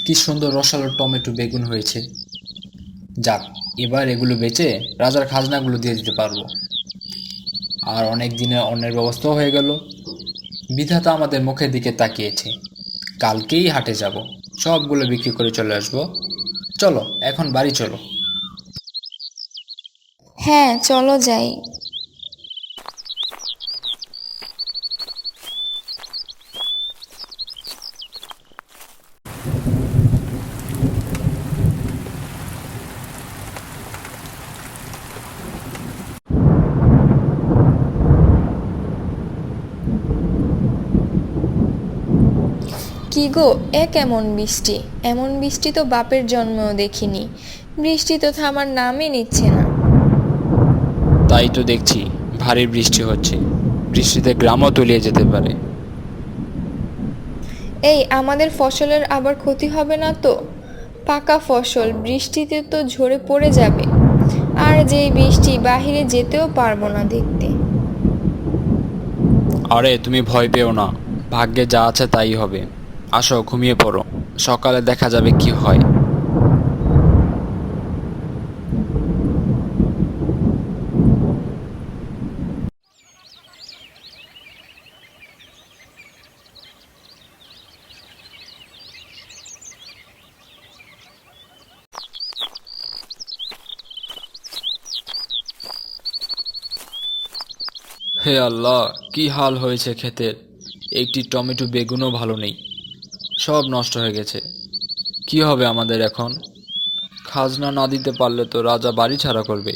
কি সুন্দর রসালো টমেটো বেগুন হয়েছে। যাক, এবার এগুলো বেচে রাজার খাজনাগুলো দিয়ে দিতে পারবো। আর অনেক দিনের অন্যের ব্যবস্থাও হয়ে গেল। বিধাতা আমাদের মুখের দিকে তাকিয়েছে। কালকেই হাটে যাব, সবগুলো বিক্রি করে চলে আসবো। চলো এখন বাড়ি চলো। হ্যাঁ, চলো যাই। কি গো, এ কেমন বৃষ্টি! এমন বৃষ্টি তো বাপের জন্মেও দেখিনি। বৃষ্টি তো থামার নামই নিচ্ছে না। তাই তো দেখছি, ভারী বৃষ্টি হচ্ছে। বৃষ্টিতে গ্রামও তলিয়ে যেতে পারে। এই, আমাদের ফসলের আবার ক্ষতি হবে না তো? পাকা ফসল বৃষ্টিতে তো ঝরে পড়ে যাবে। আর যেই বৃষ্টি, বাহিরে যেতেও পারবো না দেখতে। আরে তুমি ভয় পেও না, ভাগ্যে যা আছে তাই হবে। আসো ঘুমিয়ে পড়ো, সকালে দেখা যাবে কি হয়। হে আল্লাহ, কি হাল হয়েছে ক্ষেতের! একটি টমেটো বেগুনও ভালো নেই, সব নষ্ট হয়ে গেছে। কি হবে আমাদের এখন? খাজনা না দিতে পারলে তো রাজা বাড়ি ছাড়া করবে।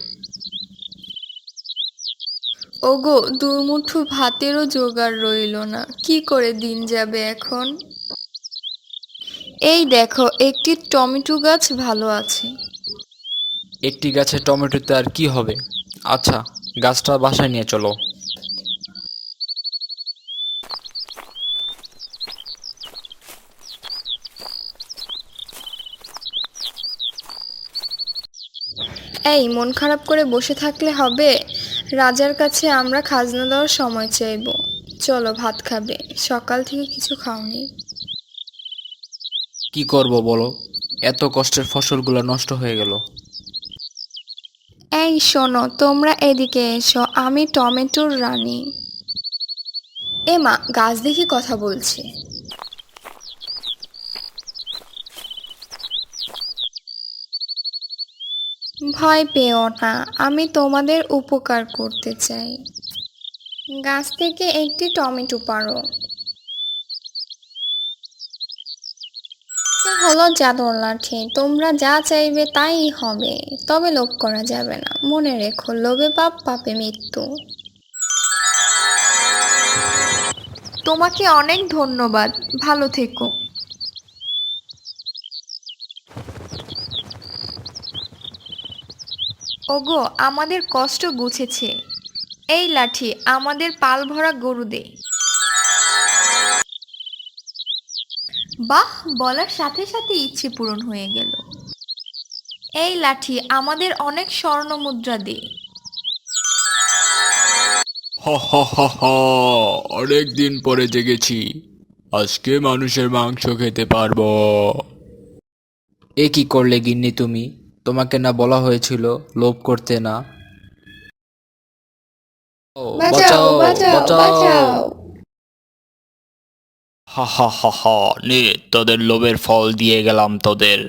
ওগো, দুমুঠো ভাতেরও জোগাড় রইল না, কি করে দিন যাবে এখন? এই দেখো, একটি টমেটো গাছ ভালো আছে। একটি গাছে টমেটোতে আর কি হবে? আচ্ছা, গাছটা বাসায় নিয়ে চলো। এই, মন খারাপ করে বসে থাকলে হবে? রাজার কাছে আমরা খাজনা দেওয়ার সময় চাইবো। চলো, ভাত খাবে। সকাল থেকে কিছু খাওনি। কি করব বলো, এত কষ্টের ফসলগুলো নষ্ট হয়ে গেল। এই শোনো, তোমরা এদিকে এসো, আমি টমেটোর রানী। এমা, গাছ দেখি কথা বলছে। ভয় পেও না, আমি তোমাদের উপকার করতে চাই। গাছ থেকে একটি টমেটো পারো। হলো জাদুর লাঠি, তোমরা যা চাইবে তাই হবে। তবে লোভ করা যাবে না, মনে রেখো, লোভে পাপ, পাপে মৃত্যু। তোমাকে অনেক ধন্যবাদ, ভালো থেকো। ওগো, আমাদের কষ্ট বুঝেছে। এই লাঠি, আমাদের পাল ভরা গরু দে। বাহ, বলার সাথে সাথে ইচ্ছে পূরণ হয়ে গেল। এই লাঠি, আমাদের অনেক স্বর্ণ মুদ্রা দে। হা হা হা হা, অনেক দিন পরে জেগেছি, আজকে মানুষের মাংস খেতে পারবো। এ কি করলে গিন্নি তুমি? তোমাকে না বলা হয়েছিল লোভ করতে না? ও, বাঁচাও, বাঁচাও! বাঁচাও, বাঁচাও! বাঁচাও! হা হা হা হা, নে, তোদের লোভের ফল দিয়ে গেলাম তোদের।